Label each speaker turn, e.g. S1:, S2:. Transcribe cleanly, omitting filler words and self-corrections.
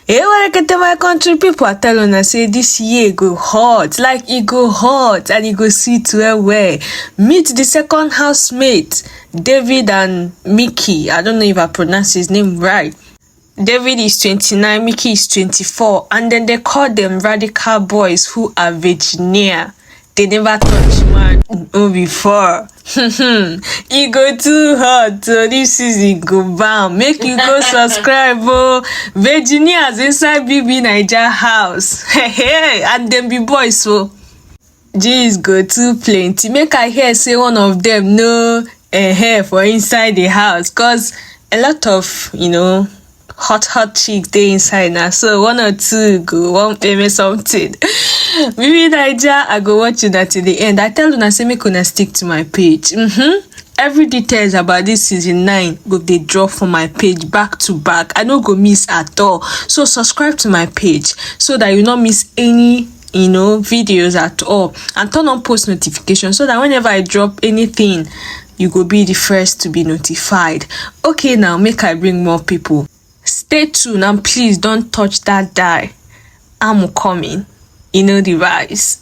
S1: Hey, what I my country people are telling us say this year go hot, like it go hot and it go sweet well. Meet the second housemate, David and Michky. I don't know if I pronounce his name right. David is 29, Michky is 24, and then they call them Radicǎl boys who are Virgîn. They never touch man before. E go too hot, so this season go bam. Make you go subscribe, Virgîns inside BB Naija house. Hey, and them be boys, so G's go too plenty. Make I hear say one of them no hair for inside the house, cause a lot of hot chicks dey inside now, so one or two go wan pay me something. BB Naija, I go watch una till the end. I tell una say make una stick to my page. Every details about this season 9 go dey drop for my page back to back. I no go miss at all, so subscribe to my page so that you not miss any videos at all, and turn on post notification so that whenever I drop anything you go be the first to be notified. Okay, now make I bring more people. Stay tuned and please don't touch that die. I'm coming. You know the vibes.